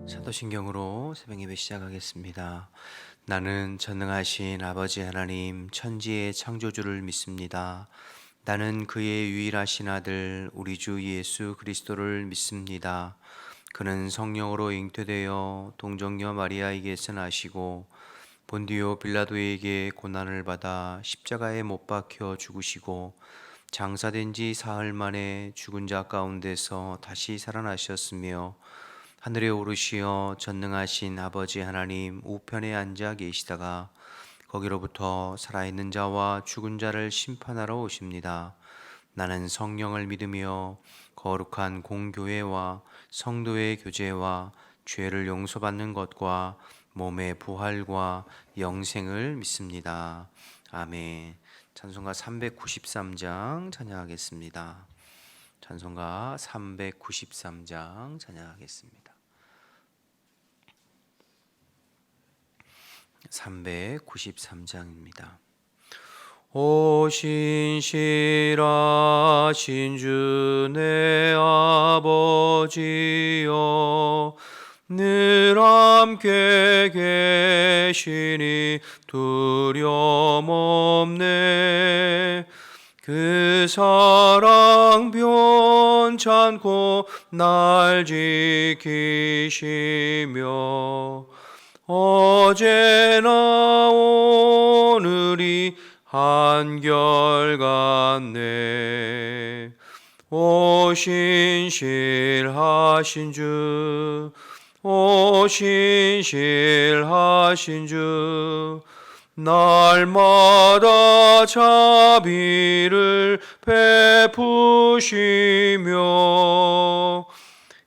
사도신경으로 새벽 예배 시작하겠습니다. 나는 전능하신 아버지 하나님 천지의 창조주를 믿습니다. 나는 그의 유일하신 아들 우리 주 예수 그리스도를 믿습니다. 그는 성령으로 잉태되어 동정녀 마리아에게서 나시고 본디오 빌라도에게 고난을 받아 십자가에 못 박혀 죽으시고 장사된 지 사흘 만에 죽은 자 가운데서 다시 살아나셨으며 하늘에 오르시어 전능하신 아버지 하나님 우편에 앉아 계시다가 거기로부터 살아있는 자와 죽은 자를 심판하러 오십니다. 나는 성령을 믿으며 거룩한 공교회와 성도의 교제와 죄를 용서받는 것과 몸의 부활과 영생을 믿습니다. 아멘. 찬송가 393장 찬양하겠습니다. 찬송가 393장 찬양하겠습니다. 393장입니다. 오 신실하신 주 내 아버지여, 늘 함께 계시니 두려움 없네. 그 사랑 변찮고 날 지키시며 어제나 오늘이 한결같네. 오 신실하신 주, 오 신실하신 주, 날마다 자비를 베푸시며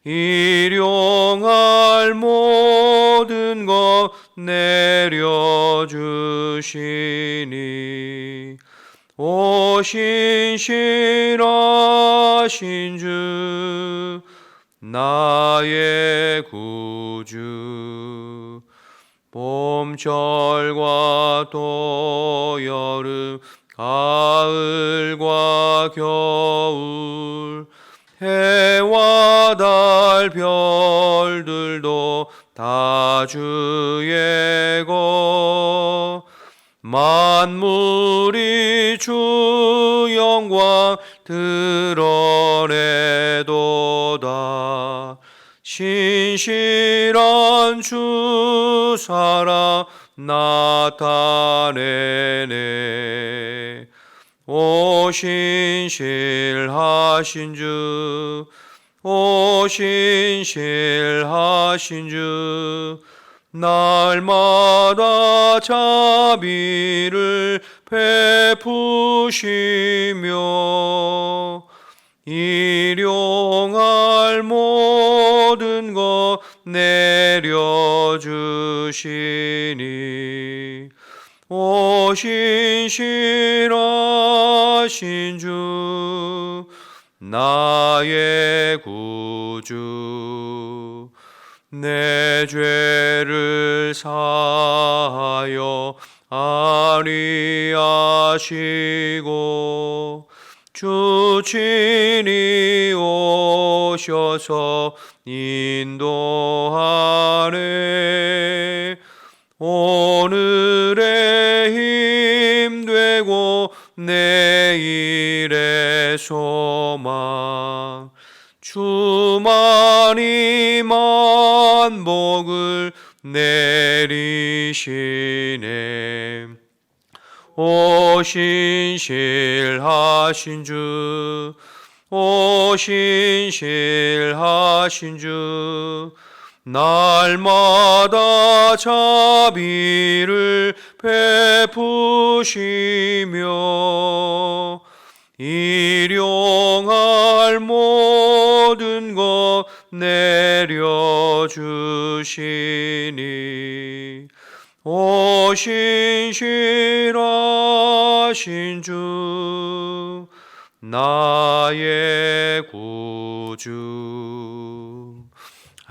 일용할 모든 것 내려주시니 오 신실하신 주 나의 구주. 봄철과 또 여름 가을과 겨울 해와 달 별들도 다 주의 것. 만물이 주 영광 드러내도다. 신실한 주 사랑 나타내네. 오 신실하신 주, 오 신실하신 주, 날마다 자비를 베푸시며 일용할 모든 것 내려주시니 오 신실하신 주 나의 구주. 내 죄를 사하여 아니하시고 주 친히 오셔서 인도하네. 오늘의 힘 되고 내일의 소망. 주만이 만복을 내리시네. 오 신실하신 주, 오 신실하신 주, 날마다 자비를 베푸시며 일용할 모든 것 내려주시니 오 신실하신 주 나의 구주.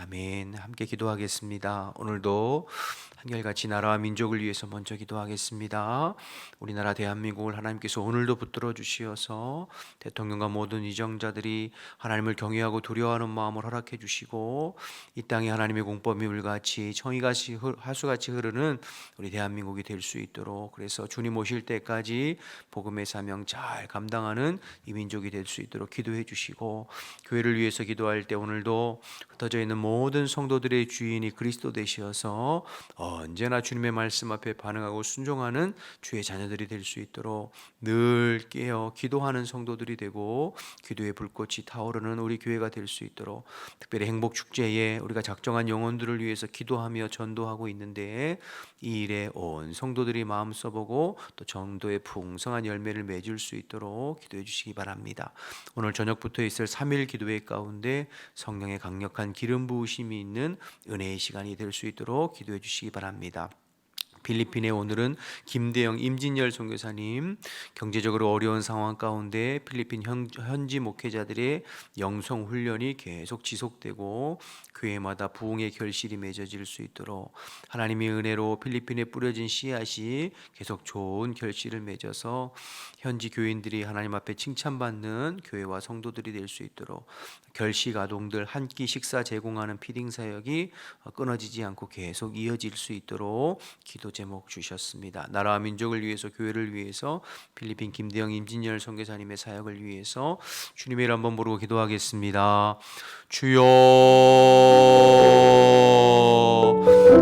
아멘. 함께 기도하겠습니다. 오늘도 한결같이 나라와 민족을 위해서 먼저 기도하겠습니다. 우리나라 대한민국을 하나님께서 오늘도 붙들어 주시어서 대통령과 모든 위정자들이 하나님을 경외하고 두려워하는 마음을 허락해 주시고 이 땅에 하나님의 공법이 물같이 정의같이 하수같이 흐르는 우리 대한민국이 될 수 있도록, 그래서 주님 오실 때까지 복음의 사명 잘 감당하는 이 민족이 될 수 있도록 기도해 주시고, 교회를 위해서 기도할 때 오늘도 흩어져 있는 모든 성도들의 주인이 그리스도 되시어서 언제나 주님의 말씀 앞에 반응하고 순종하는 주의 자녀들이 될 수 있도록 늘 깨어 기도하는 성도들이 되고 기도의 불꽃이 타오르는 우리 교회가 될 수 있도록, 특별히 행복축제에 우리가 작정한 영혼들을 위해서 기도하며 전도하고 있는데 이 일에 온 성도들이 마음 써보고 또 전도의 풍성한 열매를 맺을 수 있도록 기도해 주시기 바랍니다. 오늘 저녁부터 있을 3일 기도회 가운데 성령의 강력한 기름 부으심이 있는 은혜의 시간이 될 수 있도록 기도해 주시기 바랍니다. 필리핀에 오늘은 김대영 임진열 선교사님, 경제적으로 어려운 상황 가운데 필리핀 현지 목회자들의 영성 훈련이 계속 지속되고 교회마다 부흥의 결실이 맺어질 수 있도록 하나님의 은혜로 필리핀에 뿌려진 씨앗이 계속 좋은 결실을 맺어서 현지 교인들이 하나님 앞에 칭찬받는 교회와 성도들이 될 수 있도록 결식 아동들 한 끼 식사 제공하는 피딩 사역이 끊어지지 않고 계속 이어질 수 있도록 기도 제목 주셨습니다. 나라와 민족을 위해서, 교회를 위해서, 필리핀 김대영 임진열 선교사님의 사역을 위해서 주님의 이름 한번 부르고 기도하겠습니다. 주여,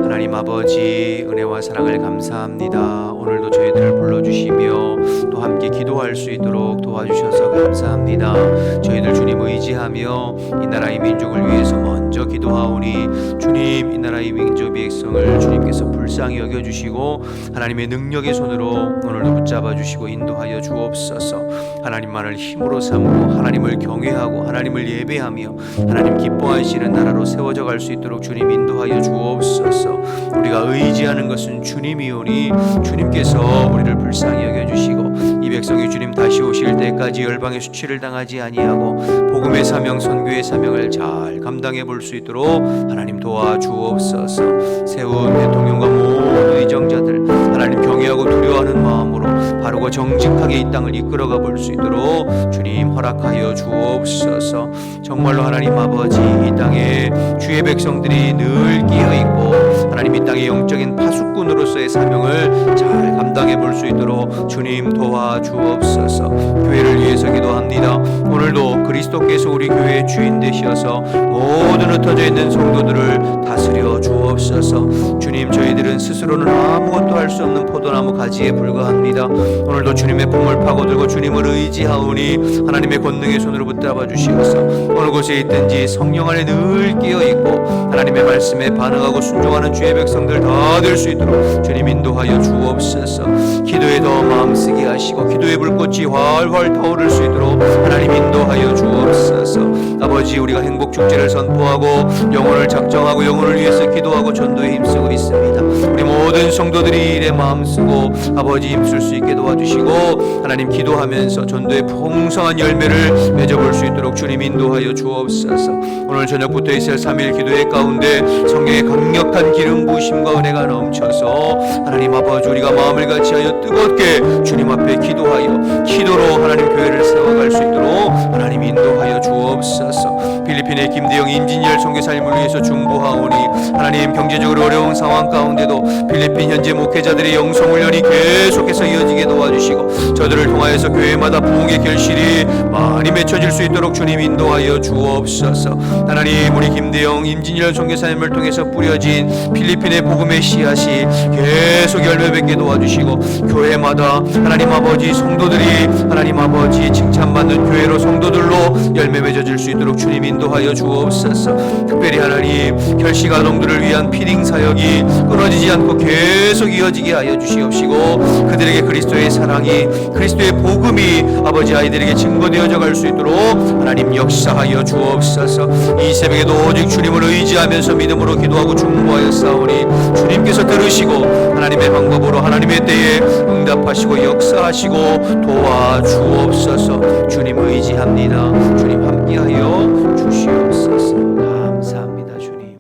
하나님 아버지 은혜와 사랑을 감사합니다. 오늘도 저희들을 불러주시며 또 함께 기도할 수 있도록 도와주셔서 감사합니다. 저희들 주님 의지하며 이 나라의 민족을 위해서 먼저 기도하오니 주님, 이 나라의 민족 백성을 주님께서 불쌍히 여겨주시고 하나님의 능력의 손으로 오늘도 붙잡아 주시고 인도하여 주옵소서. 하나님만을 힘으로 삼고 하나님을 경외하고 하나님을 예배하며 하나님 기뻐하시는 나라로 세워져 갈 수 있도록 주님 인도하여 주옵소서. 우리가 의지하는 것은 주님이오니 주님께서 우리를 불쌍히 여겨주시고 이 백성이 주님 다시 오실 때까지 열방의 수치를 당하지 아니하고 복음의 사명, 선교의 사명을 잘 감당해 볼 수 있도록 하나님 도와주옵소서. 세운 대통령과 모든 의정자들 하나님 경외하고 두려워하는 마음으로 바르고 정직하게 이 땅을 이끌어가 볼 수 있도록 주님 허락하여 주옵소서. 정말로 하나님 아버지, 이 땅에 주의 백성들이 늘 끼어있고 하나님 이 땅의 영적인 파수꾼으로서의 사명을 잘 감당해 볼 수 있도록 주님 도와주옵소서. 교회를 위해서 기도합니다. 오늘도 그리스도께서 우리 교회의 주인 되셔서 모든 흩어져 있는 성도들을 다스려 주옵소서. 주님, 저희들은 스스로는 아무것도 할 수 없는 포도나무 가지에 불과합니다. 오늘도 주님의 품을 파고들고 주님을 의지하오니 하나님의 권능의 손으로 붙잡아 주시옵소서. 어느 곳에 있든지 성령 안에 늘 끼어있고 하나님의 말씀에 반응하고 순종하는 주의 백성들 다 될 수 있도록 주님 인도하여 주옵소서. 기도에 더 마음쓰게 하시고 기도의 불꽃이 활활 타오를 수 있도록 하나님 인도하여 주옵소서. 아버지, 우리가 행복축제를 선포하고 영혼을 작정하고 영혼을 위해서 기도하고 전도에 힘쓰고 있습니다. 우리 모든 성도들이 일에 마음쓰고 아버지 힘쓸 수 있게 도와주시고 하나님 기도하면서 전도의 풍성한 열매를 맺어볼 수 있도록 주님 인도하여 주옵소서. 오늘 저녁부터 있을 3일 기도회 가운데 성령의 강력한 기름 부으심과 은혜가 넘쳐서 하나님 아버지, 우리가 마음을 같이하여 뜨겁게 주님 앞에 기도하여 기도로 하나님 교회를 세워갈 수 있도록 하나님 인도하여 주옵소서. 필리핀의 김대영 임진열 선교사님을 위해서 중보하오니 하나님 경제적으로 어려운 상황 가운데도 필리핀 현재 목회자들의 영성 훈련이 계속해서 이어지게 도와주시고 저들을 통하여서 교회마다 부흥의 결실이 많이 맺혀질 수 있도록 주님 인도하여 주옵소서. 하나님, 우리 김대영 임진열 선교사님을 통해서 뿌려진 필리핀의 복음의 씨앗이 계속 열매 맺게 도와주시고 교회마다 하나님 아버지 성도들이 하나님 아버지 칭찬받는 교회로 성도들로 열매 맺어질 수 있도록 주님 인도하여 주옵소서. 특별히 하나님 결식 아동들을 위한 피딩 사역이 끊어지지 않고 계속 이어지게 하여 주시옵시고 그들에게 그리스도의 사랑이, 그리스도의 복음이 아버지 아이들에게 증거되어져 갈 수 있도록 하나님 역사하여 주옵소서. 이 새벽에도 오직 주님을 의지하면서 믿음으로 기도하고 중보하여 싸우니 주님께서 들으시고 하나님의 방법으로 하나님의 때에 응답하시고 역사하시고 도와주옵소서. 주님 의지합니다. 주님 함께하여 주시옵소서. 감사합니다. 주님.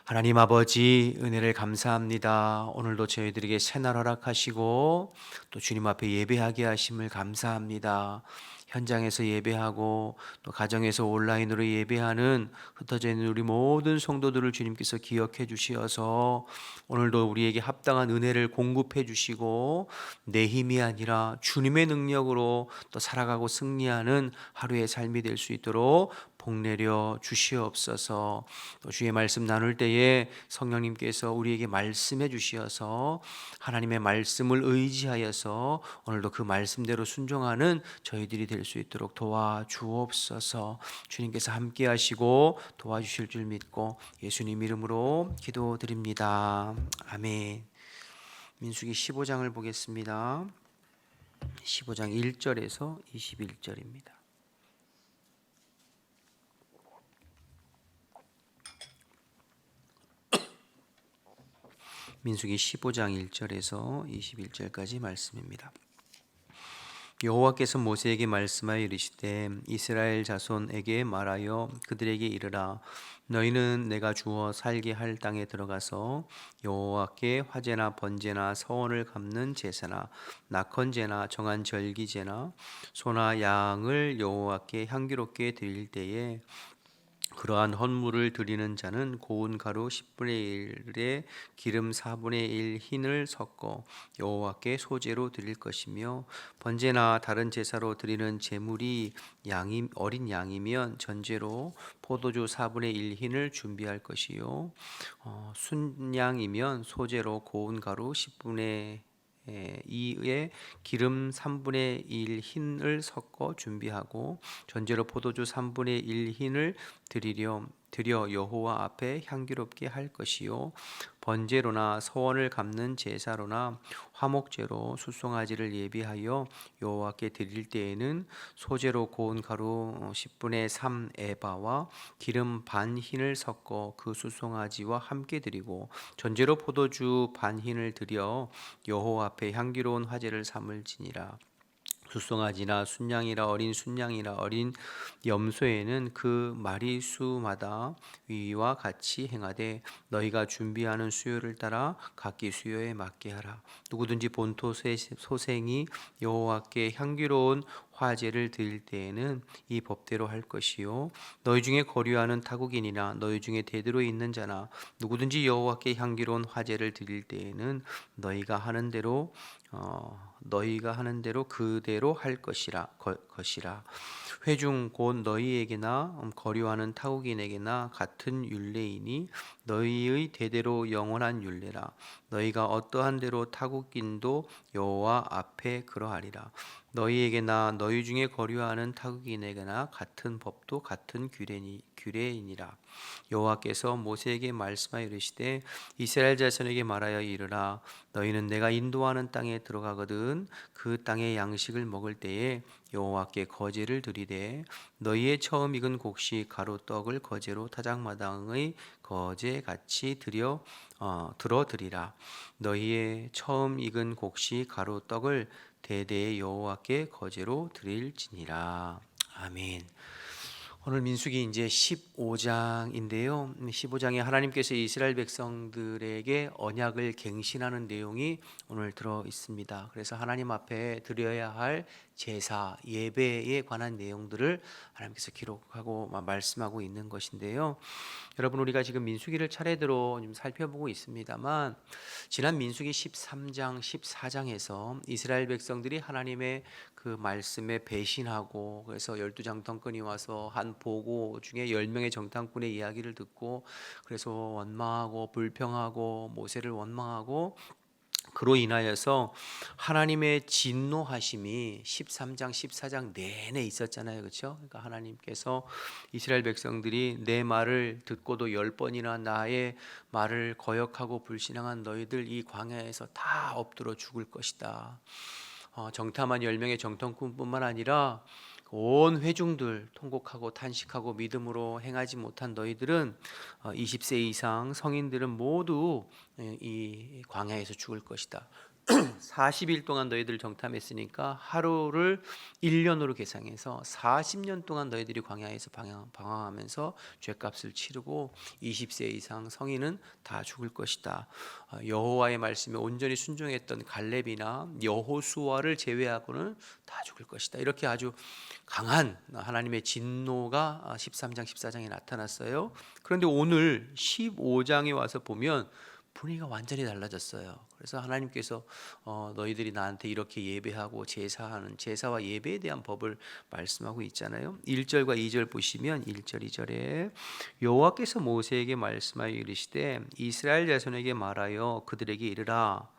하나님 아버지 은혜를 감사합니다. 오늘도 저희들에게 새날 허락하시고 또 주님 앞에 예배하게 하심을 감사합니다. 현장에서 예배하고 또 가정에서 온라인으로 예배하는 흩어져 있는 우리 모든 성도들을 주님께서 기억해 주시어서 오늘도 우리에게 합당한 은혜를 공급해 주시고 내 힘이 아니라 주님의 능력으로 또 살아가고 승리하는 하루의 삶이 될 수 있도록 복내려 주시옵소서. 또 주의 말씀 나눌 때에 성령님께서 우리에게 말씀해 주시어서 하나님의 말씀을 의지하여서 오늘도 그 말씀대로 순종하는 저희들이 될 수 있도록 도와주옵소서. 주님께서 함께 하시고 도와주실 줄 믿고 예수님 이름으로 기도드립니다. 아멘. 민수기 15장을 보겠습니다. 15장 1절에서 21절입니다. 민수기 15장 1절에서 21절까지 말씀입니다. 여호와께서 모세에게 말씀하여 이르시되 이스라엘 자손에게 말하여 그들에게 이르라 너희는 내가 주어 살게 할 땅에 들어가서 여호와께 화제나 번제나 서원을 갚는 제사나 낙헌제나 정한 절기제나 소나 양을 여호와께 향기롭게 드릴 때에 그러한 헌물을 드리는 자는 고운 가루 10분의 1에 기름 4분의 1 흰을 섞어 여호와께 소제로 드릴 것이며 번제나 다른 제사로 드리는 제물이 어린 양이면 전제로 포도주 4분의 1 흰을 준비할 것이요 순양이면 소제로 고운 가루 10분의 2에 기름 3분의 1 흰을 섞어 준비하고 전제로 포도주 3분의 1 흰을 드려 여호와 앞에 향기롭게 할 것이요 번제로나 서원을 갚는 제사로나 화목제로 숫송아지를 예비하여 여호와께 드릴 때에는 소제로 고운 가루 10분의 3 에바와 기름 반 흰을 섞어 그 숫송아지와 함께 드리고 전제로 포도주 반 흰을 드려 여호와 앞에 향기로운 화제를 삼을지니라. 숫송아지나 순양이라 어린 순양이라 어린 염소에는 그 마리수마다 위와 같이 행하되 너희가 준비하는 수요를 따라 각기 수요에 맞게 하라. 누구든지 본토 소생이 여호와께 향기로운 화제를 드릴 때에는 이 법대로 할 것이요 너희 중에 거류하는 타국인이나 너희 중에 대대로 있는 자나 누구든지 여호와께 향기로운 화제를 드릴 때에는 너희가 하는 대로 그대로 할 것이라. 회중 곧 너희에게나 거류하는 타국인에게나 같은 율례이니 너희의 대대로 영원한 율례라. 너희가 어떠한 대로 타국인도 여호와 앞에 그러하리라. 너희에게나 너희 중에 거류하는 타국인에게나 같은 법도 같은 규례이니라. 여호와께서 모세에게 말씀하여 이르시되 이스라엘 자손에게 말하여 이르라 너희는 내가 인도하는 땅에 들어가거든 그 땅의 양식을 먹을 때에 여호와께 거제를 드리되 너희의 처음 익은 곡식 가루 떡을 거제로 타작마당의 거제 같이 들어 드리라. 너희의 처음 익은 곡식 가루 떡을 대대의 여호와께 거제로 드릴지니라. 아멘. 오늘 민수기 이제 15장인데요. 15장에 하나님께서 이스라엘 백성들에게 언약을 갱신하는 내용이 오늘 들어 있습니다. 그래서 하나님 앞에 드려야 할 제사, 예배에 관한 내용들을 하나님께서 기록하고 말씀하고 있는 것인데요. 여러분 우리가 지금 민수기를 차례대로 좀 살펴보고 있습니다만 지난 민수기 13장, 14장에서 이스라엘 백성들이 하나님의 그 말씀에 배신하고 그래서 12장통꾼이 와서 한 보고 중에 10명의 정탐꾼의 이야기를 듣고 그래서 원망하고 불평하고 모세를 원망하고 그로 인하여서 하나님의 진노하심이 13장 14장 내내 있었잖아요. 그렇죠? 그러니까 하나님께서 이스라엘 백성들이 내 말을 듣고도 10번이나 나의 말을 거역하고 불신앙한 너희들 이 광야에서 다 엎드러 죽을 것이다. 정탐한 10명의 정탐꾼뿐만 아니라 온 회중들 통곡하고 탄식하고 믿음으로 행하지 못한 너희들은 20세 이상 성인들은 모두 이 광야에서 죽을 것이다. 40일 동안 너희들을 정탐했으니까 하루를 1년으로 계상해서 40년 동안 너희들이 광야에서 방황하면서 죄값을 치르고 20세 이상 성인은 다 죽을 것이다. 여호와의 말씀에 온전히 순종했던 갈렙이나 여호수아를 제외하고는 다 죽을 것이다. 이렇게 아주 강한 하나님의 진노가 13장 14장에 나타났어요. 그런데 오늘 15장에 와서 보면 분위기가 완전히 달라졌어요. 그래서 하나님께서 너희들이 나한테 이렇게 예배하고 제사하는 제사와 예배에 대한 법을 말씀하고 있잖아요. 1절과 2절 보시면 1절 2절에 여호와께서 모세에게 말씀하여 이르시되 이스라엘 자손에게 말하여 그들에게 이르라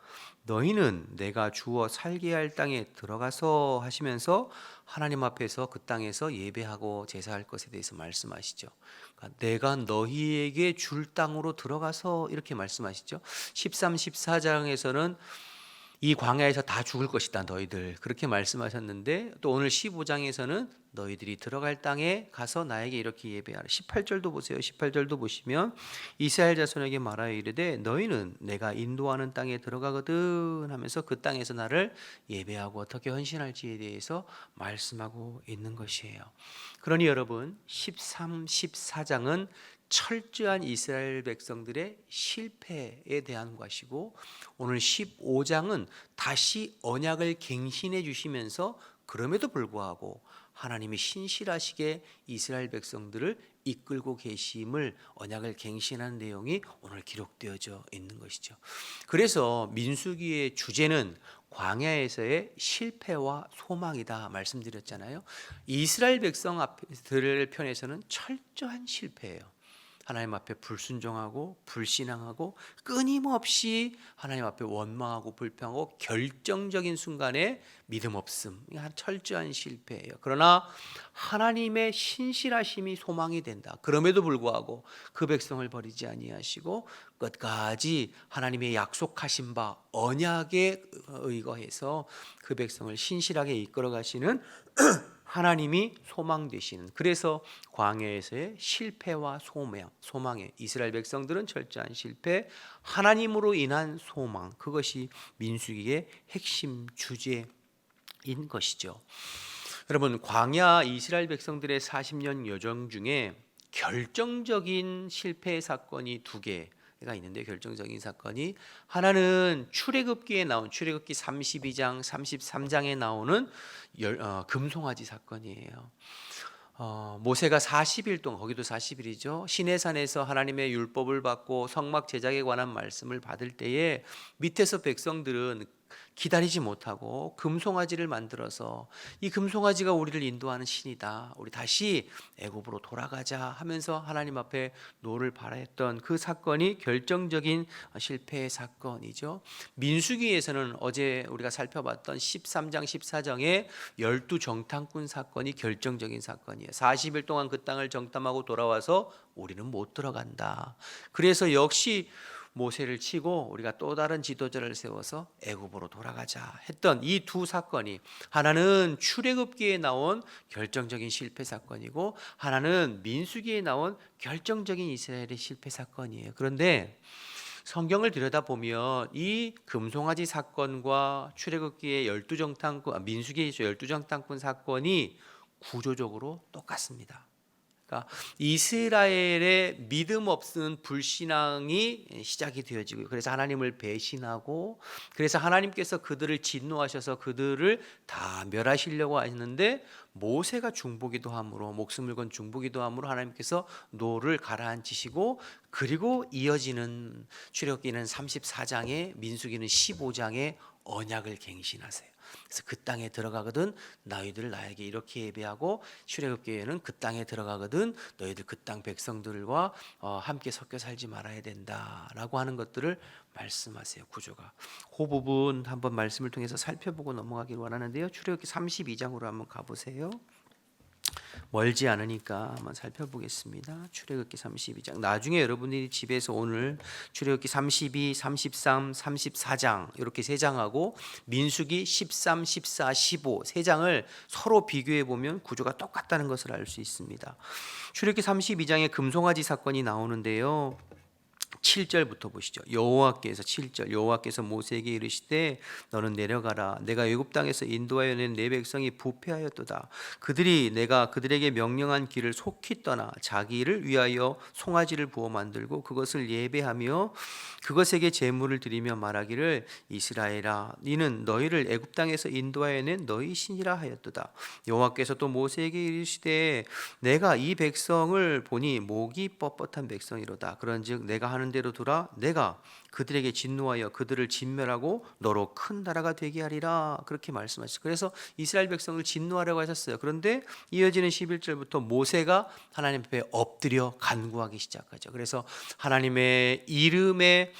너희는 내가 주어 살게 할 땅에 들어가서 하시면서 하나님 앞에서 그 땅에서 예배하고 제사할 것에 대해서 말씀하시죠. 그러니까 내가 너희에게 줄 땅으로 들어가서 이렇게 말씀하시죠. 13, 14장에서는 이 광야에서 다 죽을 것이다 너희들 그렇게 말씀하셨는데 또 오늘 15장에서는 너희들이 들어갈 땅에 가서 나에게 이렇게 예배하라. 18절도 보세요. 18절도 보시면 이스라엘 자손에게 말하여 이르되 너희는 내가 인도하는 땅에 들어가거든 하면서 그 땅에서 나를 예배하고 어떻게 헌신할지에 대해서 말씀하고 있는 것이에요. 그러니 여러분 13, 14장은 철저한 이스라엘 백성들의 실패에 대한 것이고 오늘 15장은 다시 언약을 갱신해 주시면서 그럼에도 불구하고 하나님이 신실하시게 이스라엘 백성들을 이끌고 계심을 언약을 갱신한 내용이 오늘 기록되어져 있는 것이죠. 그래서 민수기의 주제는 광야에서의 실패와 소망이다 말씀드렸잖아요. 이스라엘 백성들 편에서는 철저한 실패예요. 하나님 앞에 불순종하고 불신앙하고 끊임없이 하나님 앞에 원망하고 불평하고 결정적인 순간에 믿음 없음, 철저한 실패예요. 그러나 하나님의 신실하심이 소망이 된다. 그럼에도 불구하고 그 백성을 버리지 아니하시고 끝까지 하나님의 약속하신 바 언약에 의거해서 그 백성을 신실하게 이끌어 가시는 하나님이 소망 되시는 그래서 광야에서의 실패와 소망에 이스라엘 백성들은 철저한 실패, 하나님으로 인한 소망 그것이 민수기의 핵심 주제인 것이죠. 여러분 광야 이스라엘 백성들의 40년 여정 중에 결정적인 실패의 사건이 두 개가 있는데 결정적인 사건이 하나는 출애굽기에 나온 출애굽기 32장 33장에 나오는 금송아지 사건이에요. 모세가 40일 동안 거기도 40일이죠. 시내산에서 하나님의 율법을 받고 성막 제작에 관한 말씀을 받을 때에 밑에서 백성들은 기다리지 못하고 금송아지를 만들어서 이 금송아지가 우리를 인도하는 신이다. 우리 다시 애굽으로 돌아가자 하면서 하나님 앞에 노를 바라했던 그 사건이 결정적인 실패의 사건이죠. 민수기에서는 어제 우리가 살펴봤던 13장 14장의 12 정탐꾼 사건이 결정적인 사건이에요. 40일 동안 그 땅을 정탐하고 돌아와서 우리는 못 들어간다. 그래서 역시 모세를 치고 우리가 또 다른 지도자를 세워서 애굽으로 돌아가자 했던 이 두 사건이 하나는 출애굽기에 나온 결정적인 실패 사건이고 하나는 민수기에 나온 결정적인 이스라엘의 실패 사건이에요. 그런데 성경을 들여다보면 이 금송아지 사건과 출애굽기의 민수기의 12정탐꾼 사건이 구조적으로 똑같습니다. 그러니까 이스라엘의 믿음 없는 불신앙이 시작이 되어지고 그래서 하나님을 배신하고 그래서 하나님께서 그들을 진노하셔서 그들을 다 멸하시려고 하셨는데 모세가 중보기도 함으로 목숨을 건 중보기도 함으로 하나님께서 노를 가라앉히시고 그리고 이어지는 출애굽기는 34장에 민수기는 15장에 언약을 갱신하세요. 그래서 그 땅에 들어가거든 너희들 나에게 이렇게 예배하고 출애굽기에는 그 땅에 들어가거든 너희들 그 땅 백성들과 함께 섞여 살지 말아야 된다라고 하는 것들을 말씀하세요. 구조가 그 부분 한번 말씀을 통해서 살펴보고 넘어가기를 원하는데요. 출애굽기 32장으로 한번 가보세요. 멀지 않으니까 한번 살펴보겠습니다. 출애굽기 32장. 나중에 여러분들이 집에서 오늘 출애굽기 32, 33, 34장 이렇게 세 장하고 민수기 13, 14, 15 세 장을 서로 비교해 보면 구조가 똑같다는 것을 알 수 있습니다. 출애굽기 32장에 금송아지 사건이 나오는데요. 7절부터 보시죠. 여호와께서 7절 여호와께서 모세에게 이르시되 너는 내려가라. 내가 애굽 땅에서 인도하여 낸 내 백성이 부패하였도다. 그들이 내가 그들에게 명령한 길을 속히 떠나 자기를 위하여 송아지를 부어 만들고 그것을 예배하며 그것에게 제물을 드리며 말하기를 이스라엘아 이는 너희를 애굽 땅에서 인도하여 낸 너희 신이라 하였도다. 여호와께서 또 모세에게 이르시되 내가 이 백성을 보니 목이 뻣뻣한 백성이로다. 그런즉 내가 하는 대로 두라. 내가 그들에게 진노하여 그들을 진멸하고 너로 큰 나라가 되게 하리라. 그렇게 말씀하셨어요. 그래서 이스라엘 백성을 진노하려고 하셨어요. 그런데 이어지는 11절부터 모세가 하나님 앞에 엎드려 간구하기 시작하죠. 그래서 하나님의 이름에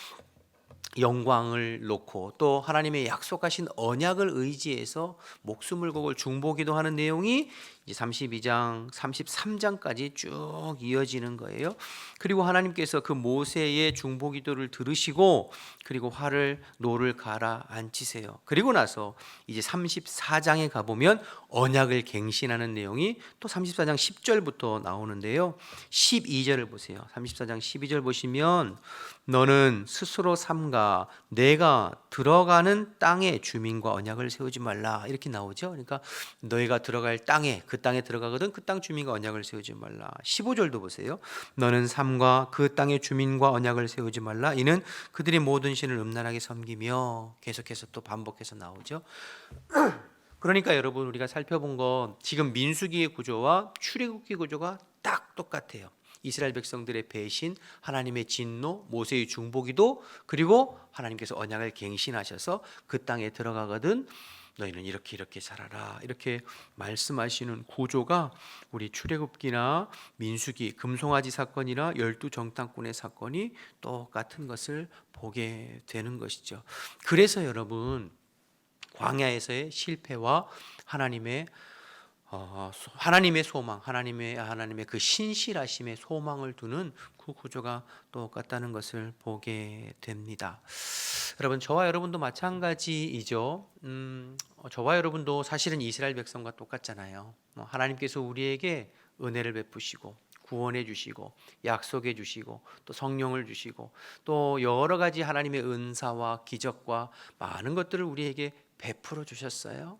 영광을 놓고 또 하나님의 약속하신 언약을 의지해서 목숨을 걸고 중보기도 하는 내용이 이제 32장, 33장까지 쭉 이어지는 거예요. 그리고 하나님께서 그 모세의 중보기도를 들으시고 그리고 노를 가라앉히세요. 그리고 나서 이제 34장에 가보면 언약을 갱신하는 내용이 또 34장 10절부터 나오는데요. 12절을 보세요. 34장 12절 보시면 너는 스스로 삼가 내가 들어가는 땅의 주민과 언약을 세우지 말라 이렇게 나오죠. 그러니까 너희가 들어갈 땅에 그 땅에 들어가거든 그 땅 주민과 언약을 세우지 말라. 15절도 보세요. 너는 삼가 그 땅의 주민과 언약을 세우지 말라. 이는 그들이 모든 신을 음란하게 섬기며 계속해서 또 반복해서 나오죠. 그러니까 여러분 우리가 살펴본 건 지금 민수기의 구조와 출애굽기 구조가 딱 똑같아요. 이스라엘 백성들의 배신, 하나님의 진노, 모세의 중보기도 그리고 하나님께서 언약을 갱신하셔서 그 땅에 들어가거든 너희는 이렇게 살아라 이렇게 말씀하시는 구조가 우리 출애굽기나 민수기, 금송아지 사건이나 12정탐꾼의 사건이 똑같은 것을 보게 되는 것이죠. 그래서 여러분 광야에서의 실패와 하나님의 소망, 하나님의 그 신실하심의 소망을 두는 그 구조가 똑같다는 것을 보게 됩니다. 여러분 저와 여러분도 마찬가지이죠. 저와 여러분도 사실은 이스라엘 백성과 똑같잖아요. 하나님께서 우리에게 은혜를 베푸시고 구원해 주시고 약속해 주시고 또 성령을 주시고 또 여러 가지 하나님의 은사와 기적과 많은 것들을 우리에게 베풀어 주셨어요.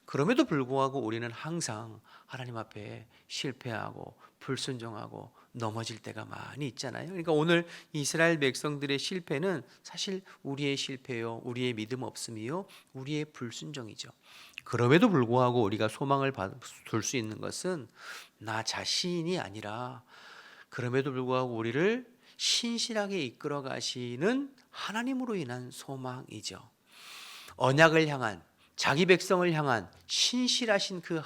그럼에도 불구하고 우리는 항상 하나님 앞에 실패하고 불순종하고 넘어질 때가 많이 있잖아요. 그러니까 오늘 이스라엘 백성들의 실패는 사실 우리의 실패요, 우리의 믿음 없음이요, 우리의 불순종이죠. 그럼에도 불구하고 우리가 소망을 둘 수 있는 것은 나 자신이 아니라 그럼에도 불구하고 우리를 신실하게 이끌어 가시는 하나님으로 인한 소망이죠. 언약을 향한 자기 백성을 향한 신실하신 그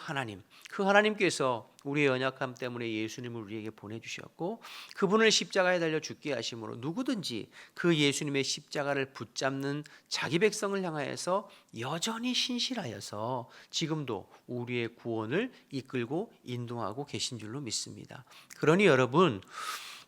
하나님께서 우리의 연약함 때문에 예수님을 우리에게 보내주셨고 그분을 십자가에 달려 죽게 하심으로 누구든지 그 예수님의 십자가를 붙잡는 자기 백성을 향하여서 여전히 신실하여서 지금도 우리의 구원을 이끌고 인도하고 계신 줄로 믿습니다. 그러니 여러분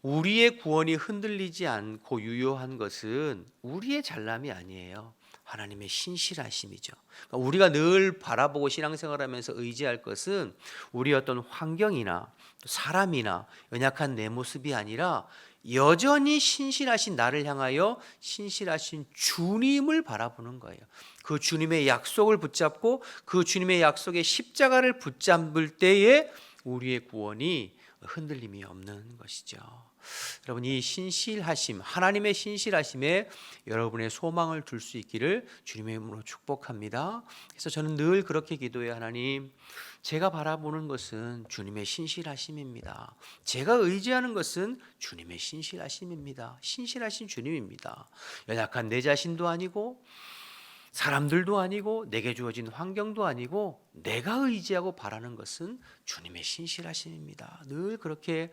우리의 구원이 흔들리지 않고 유효한 것은 우리의 잘남이 아니에요. 하나님의 신실하심이죠. 그러니까 우리가 늘 바라보고 신앙생활하면서 의지할 것은 우리 어떤 환경이나 사람이나 연약한 내 모습이 아니라 여전히 신실하신 나를 향하여 신실하신 주님을 바라보는 거예요. 그 주님의 약속을 붙잡고 그 주님의 약속의 십자가를 붙잡을 때에 우리의 구원이 흔들림이 없는 것이죠. 여러분 이 신실하심, 하나님의 신실하심에 여러분의 소망을 둘 수 있기를 주님의 이름으로 축복합니다. 그래서 저는 늘 그렇게 기도해요. 하나님, 제가 바라보는 것은 주님의 신실하심입니다. 제가 의지하는 것은 주님의 신실하심입니다. 신실하신 주님입니다. 연약한 내 자신도 아니고 사람들도 아니고 내게 주어진 환경도 아니고 내가 의지하고 바라는 것은 주님의 신실하심입니다. 늘 그렇게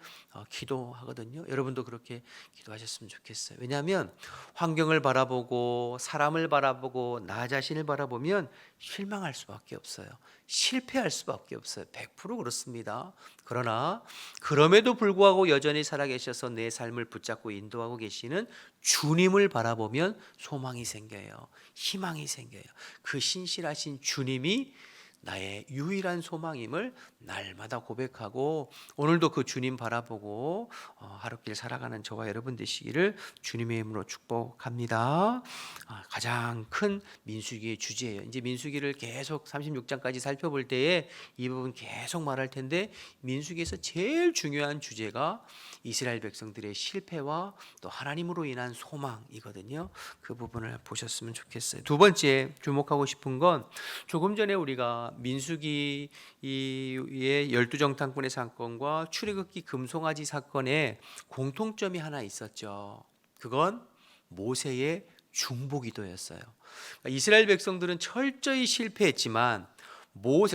기도하거든요. 여러분도 그렇게 기도하셨으면 좋겠어요. 왜냐하면 환경을 바라보고 사람을 바라보고 나 자신을 바라보면 실망할 수밖에 없어요. 실패할 수밖에 없어요. 100% 그렇습니다. 그러나 그럼에도 불구하고 여전히 살아계셔서 내 삶을 붙잡고 인도하고 계시는 주님을 바라보면 소망이 생겨요. 희망이 생겨요. 그 신실하신 주님이 나의 유일한 소망임을 날마다 고백하고 오늘도 그 주님 바라보고 하루길 살아가는 저와 여러분 되시기를 주님의 이름으로 축복합니다. 가장 큰 민수기의 주제예요. 이제 민수기를 계속 36장까지 살펴볼 때에 이 부분 계속 말할 텐데 민수기에서 제일 중요한 주제가 이스라엘 백성들의 실패와 또 하나님으로 인한 소망이거든요. 그 부분을 보셨으면 좋겠어요. 두 번째 주목하고 싶은 건 조금 전에 우리가 민수기의 12정탐꾼의 사건과 출애굽기 금송아지 사건에 공통점이 하나 있었죠. 그건 모세의 중보기도였어요. 이스라엘 백성들은 철저히 실패했지만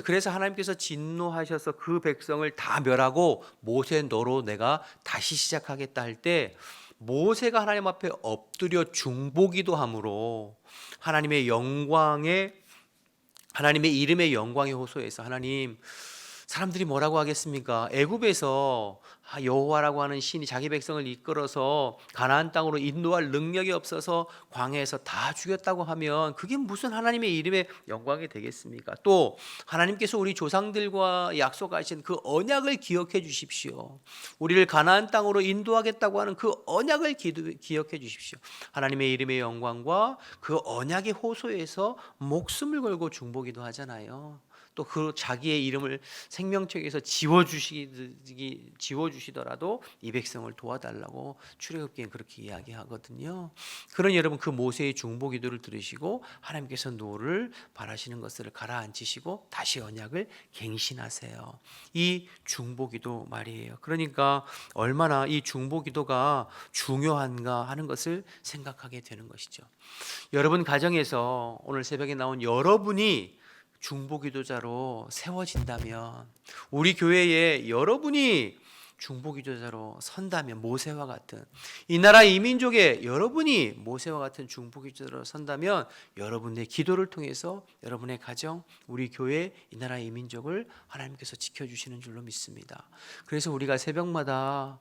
그래서 하나님께서 진노하셔서 그 백성을 다 멸하고 모세 너로 내가 다시 시작하겠다 할 때 모세가 하나님 앞에 엎드려 중보기도함으로 하나님의 이름의 영광에 호소해서 하나님 사람들이 뭐라고 하겠습니까? 애굽에서 여호와라고 하는 신이 자기 백성을 이끌어서 가나안 땅으로 인도할 능력이 없어서 광야에서 다 죽였다고 하면 그게 무슨 하나님의 이름의 영광이 되겠습니까? 또 하나님께서 우리 조상들과 약속하신 그 언약을 기억해 주십시오. 우리를 가나안 땅으로 인도하겠다고 하는 그 언약을 기억해 주십시오. 하나님의 이름의 영광과 그 언약의 호소에서 목숨을 걸고 중보기도 하잖아요. 또 그 자기의 이름을 생명책에서 지워주시더라도 이 백성을 도와달라고 출애굽기엔 그렇게 이야기하거든요. 그러니 여러분 그 모세의 중보기도를 들으시고 하나님께서 노를 바라시는 것을 가라앉히시고 다시 언약을 갱신하세요. 이 중보기도 말이에요. 그러니까 얼마나 이 중보기도가 중요한가 하는 것을 생각하게 되는 것이죠. 여러분 가정에서 오늘 새벽에 나온 여러분이 중보기도자로 세워진다면, 우리 교회에 여러분이 중보기도자로 선다면, 모세와 같은 이 나라 이민족의 여러분이 모세와 같은 중보기도자로 선다면 여러분의 기도를 통해서 여러분의 가정, 우리 교회, 이 나라 이민족을 하나님께서 지켜주시는 줄로 믿습니다. 그래서 우리가 새벽마다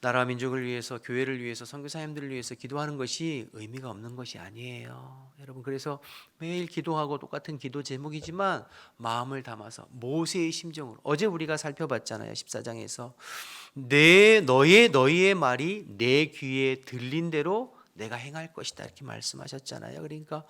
나라 민족을 위해서, 교회를 위해서, 선교사님들을 위해서 기도하는 것이 의미가 없는 것이 아니에요. 여러분, 그래서 매일 기도하고 똑같은 기도 제목이지만 마음을 담아서 모세의 심정으로, 어제 우리가 살펴봤잖아요. 14장에서 너희의 말이 내 귀에 들린 대로 내가 행할 것이다 이렇게 말씀하셨잖아요. 그러니까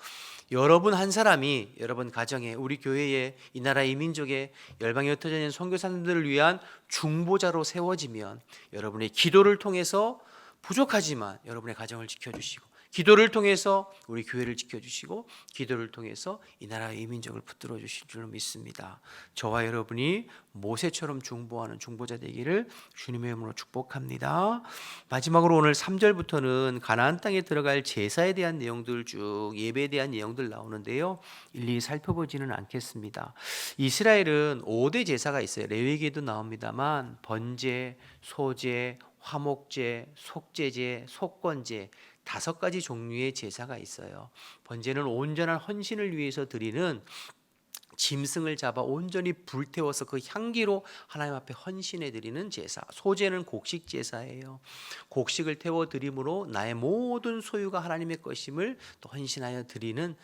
여러분 한 사람이 여러분 가정에, 우리 교회에, 이 나라 이민족에, 열방에 흩어져 있는 선교사님들을 위한 중보자로 세워지면 여러분의 기도를 통해서 부족하지만 여러분의 가정을 지켜주시고, 기도를 통해서 우리 교회를 지켜주시고, 기도를 통해서 이 나라 이민족을 붙들어 주실 줄로 믿습니다. 저와 여러분이 모세처럼 중보하는 중보자 되기를 주님의 이름으로 축복합니다. 마지막으로 오늘 3절부터는 가나안 땅에 들어갈 제사에 대한 내용들, 쭉 예배에 대한 내용들 나오는데요, 일일이 살펴보지는 않겠습니다. 이스라엘은 5대 제사가 있어요. 레위기에도 나옵니다만 번제, 소제, 화목제, 속제제, 속건제 5가지 종류의 제사가 있어요. 번제는 온전한 헌신을 위해서 드리는 짐승을 잡아 온전히 불태워서 그 향기로 하나님 앞에 헌신해 드리는 제사. 소제는 곡식 제사예요. 곡식을 태워 드림으로 나의 모든 소유가 하나님의 것임을 또 헌신하여 드리는.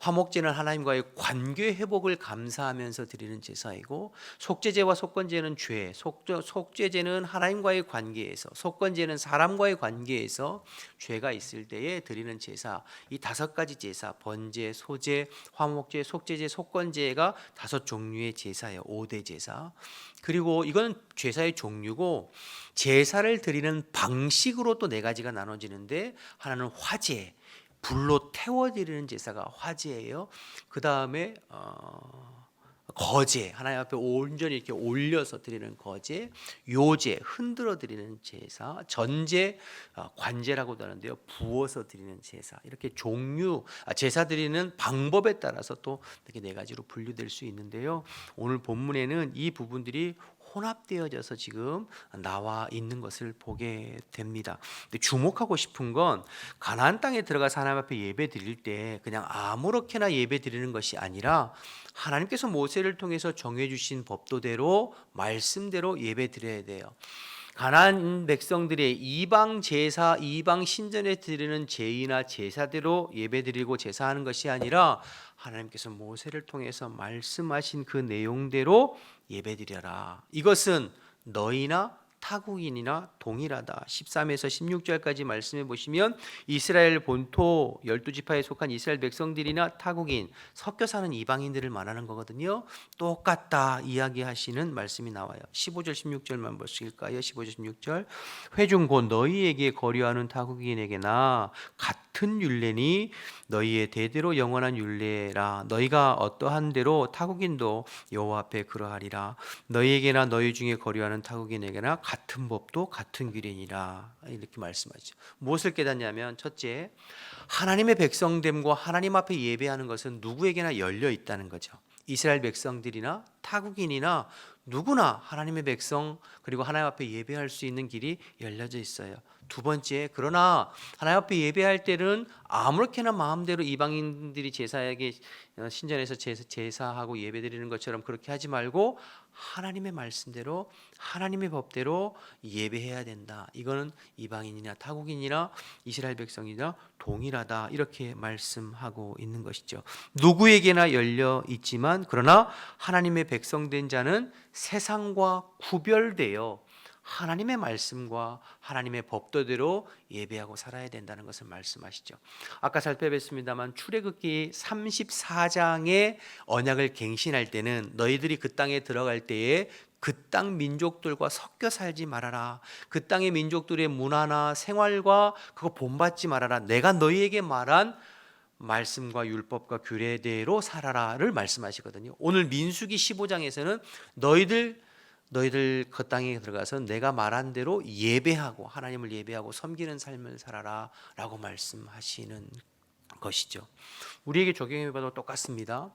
화목제는 하나님과의 관계 회복을 감사하면서 드리는 제사이고, 속제제와 속건제는 속제제는 하나님과의 관계에서, 속건제는 사람과의 관계에서 죄가 있을 때에 드리는 제사. 이 5가지 제사, 번제, 소제, 화목제, 속제제, 속건제가 5 종류의 제사예요. 5대 제사. 그리고 이거는 제사의 종류고, 제사를 드리는 방식으로 또 4가지가 나눠지는데, 하나는 화제, 불로 태워드리는 제사가 화제예요. 그 다음에 거제, 하나님 앞에 온전히 이렇게 올려서 드리는 거제, 요제, 흔들어 드리는 제사, 전제, 관제라고도 하는데요, 부어서 드리는 제사. 이렇게 제사 드리는 방법에 따라서 또 이렇게 4가지로 분류될 수 있는데요, 오늘 본문에는 이 부분들이 혼합되어져서 지금 나와 있는 것을 보게 됩니다. 근데 주목하고 싶은 건, 가나안 땅에 들어가서 하나님 앞에 예배 드릴 때 그냥 아무렇게나 예배 드리는 것이 아니라 하나님께서 모세를 통해서 정해 주신 법도대로, 말씀대로 예배 드려야 돼요. 가나안 백성들의 이방 제사, 이방 신전에 드리는 제의나 제사대로 예배드리고 제사하는 것이 아니라 하나님께서 모세를 통해서 말씀하신 그 내용대로 예배드려라. 이것은 너희나 타국인이나 동일하다. 13에서 16절까지 말씀해 보시면 이스라엘 본토 12지파에 속한 이스라엘 백성들이나 타국인, 섞여 사는 이방인들을 말하는 거거든요. 똑같다 이야기하시는 말씀이 나와요. 15절 16절만 보실까요? 15절 16절 회중 곧 너희에게 거류하는 타국인에게나 같은 율례니 너희의 대대로 영원한 율례라. 너희가 어떠한 대로 타국인도 여호와 앞에 그러하리라. 너희에게나 너희 중에 거류하는 타국인에게나 같은 법도 같은 규례니라. 이렇게 말씀하죠. 무엇을 깨닫냐면 첫째, 하나님의 백성됨과 하나님 앞에 예배하는 것은 누구에게나 열려 있다는 거죠. 이스라엘 백성들이나 타국인이나 누구나 하나님의 백성 그리고 하나님 앞에 예배할 수 있는 길이 열려져 있어요. 두 번째, 그러나 하나님 앞에 예배할 때는 아무렇게나 마음대로 이방인들이 제사에게 신전에서 제사하고 예배드리는 것처럼 그렇게 하지 말고 하나님의 말씀대로 하나님의 법대로 예배해야 된다. 이거는 이방인이나 타국인이나 이스라엘 백성이나 동일하다. 이렇게 말씀하고 있는 것이죠. 누구에게나 열려 있지만 그러나 하나님의 백성된 자는 세상과 구별되어 하나님의 말씀과 하나님의 법도대로 예배하고 살아야 된다는 것을 말씀하시죠. 아까 살펴봤습니다만 출애굽기 34장의 언약을 갱신할 때는 너희들이 그 땅에 들어갈 때에 그 땅 민족들과 섞여 살지 말아라. 그 땅의 민족들의 문화나 생활과 그거 본받지 말아라. 내가 너희에게 말한 말씀과 율법과 규례대로 살아라를 말씀하시거든요. 오늘 민수기 15장에서는 너희들 그 땅에 들어가서 내가 말한 대로 예배하고 하나님을 예배하고 섬기는 삶을 살아라 라고 말씀하시는 것이죠. 우리에게 적용해봐도 똑같습니다.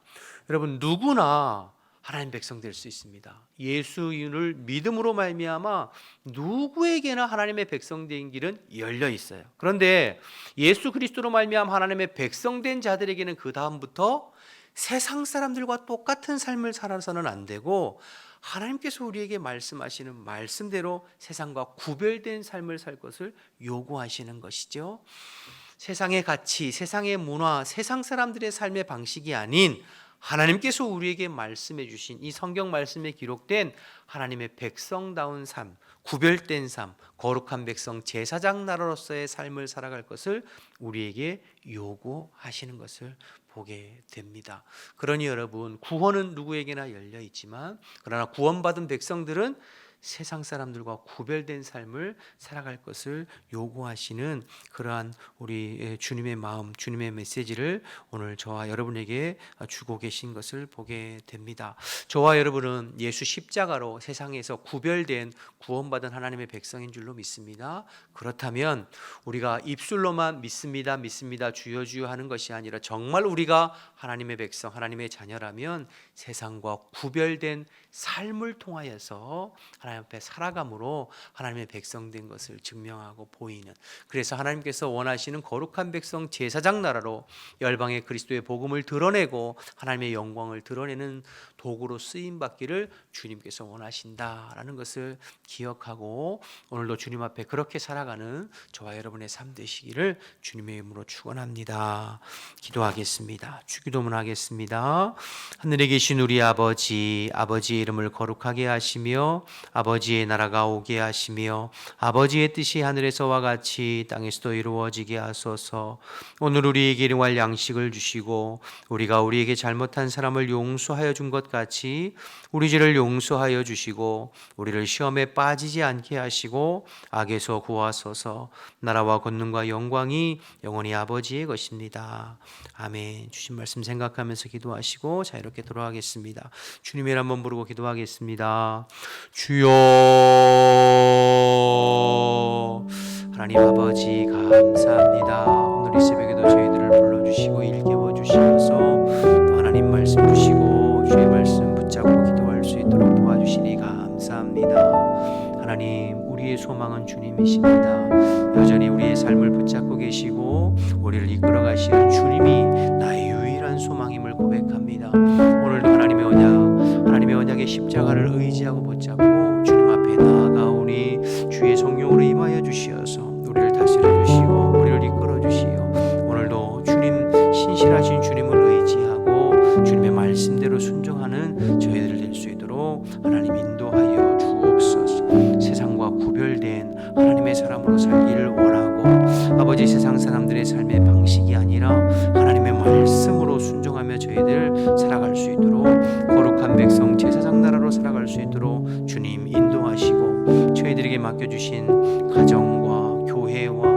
여러분 누구나 하나님 백성 될 수 있습니다. 예수를 믿음으로 말미암아 누구에게나 하나님의 백성 된 길은 열려 있어요. 그런데 예수 그리스도로 말미암아 하나님의 백성 된 자들에게는 그 다음부터 세상 사람들과 똑같은 삶을 살아서는 안 되고 하나님께서 우리에게 말씀하시는 말씀대로 세상과 구별된 삶을 살 것을 요구하시는 것이죠. 세상의 가치, 세상의 문화, 세상 사람들의 삶의 방식이 아닌 하나님께서 우리에게 말씀해 주신 이 성경 말씀에 기록된 하나님의 백성다운 삶, 구별된 삶, 거룩한 백성 제사장 나라로서의 삶을 살아갈 것을 우리에게 요구하시는 것을 보게 됩니다. 그러니 여러분 구원은 누구에게나 열려 있지만 그러나 구원받은 백성들은 세상 사람들과 구별된 삶을 살아갈 것을 요구하시는 그러한 우리 주님의 마음, 주님의 메시지를 오늘 저와 여러분에게 주고 계신 것을 보게 됩니다. 저와 여러분은 예수 십자가로 세상에서 구별된 구원받은 하나님의 백성인 줄로 믿습니다. 그렇다면 우리가 입술로만 믿습니다, 주여 주여 하는 것이 아니라 정말 우리가 하나님의 백성, 하나님의 자녀라면 세상과 구별된 삶을 통하여서 하나님 앞에 살아감으로 하나님의 백성 된 것을 증명하고 보이는, 그래서 하나님께서 원하시는 거룩한 백성 제사장 나라로 열방의 그리스도의 복음을 드러내고 하나님의 영광을 드러내는 도구로 쓰임 받기를 주님께서 원하신다라는 것을 기억하고 오늘도 주님 앞에 그렇게 살아가는 저와 여러분의 삶 되시기를 주님의 이름으로 축원합니다. 기도하겠습니다. 주기도문 하겠습니다. 하늘에 계신 우리 아버지, 아버지의 이름을 거룩하게 하시며 아버지의 나라가 오게 하시며 아버지의 뜻이 하늘에서와 같이 땅에서도 이루어지게 하소서. 오늘 우리에게 일용할 양식을 주시고 우리가 우리에게 잘못한 사람을 용서하여 준 것 같이 우리 죄를 용서하여 주시고 우리를 시험에 빠지지 않게 하시고 악에서 구하소서. 나라와 권능과 영광이 영원히 아버지의 것입니다. 아멘. 주신 말씀 생각하면서 기도하시고 자유롭게 돌아가겠습니다. 주님의 이름 한번 부르고 기도하겠습니다. 주여, 하나님 아버지 감사합니다. 오늘 이 새벽에도 저희들을 불러주시고 일깨워 주시어서 또 하나님 말씀 주시고 주의 말씀 붙잡고 기도할 수 있도록 도와주시니 감사합니다. 하나님, 우리의 소망은 주님이십니다. 여전히 우리의 삶을 붙잡고 계시고 우리를 이끌어 가시는 주님이 나의 유일한 소망임을 고백합니다. 오늘도 하나님의 언약의 십자가를 의지하고 붙잡고 주님 앞에 나아가오니 주여 아버지 세상 사람들의 삶의 방식이 아니라 하나님의 말씀으로 순종하며 저희들 살아갈 수 있도록 거룩한 백성 제사장 나라로 살아갈 수 있도록 주님 인도하시고 저희들에게 맡겨주신 가정과 교회와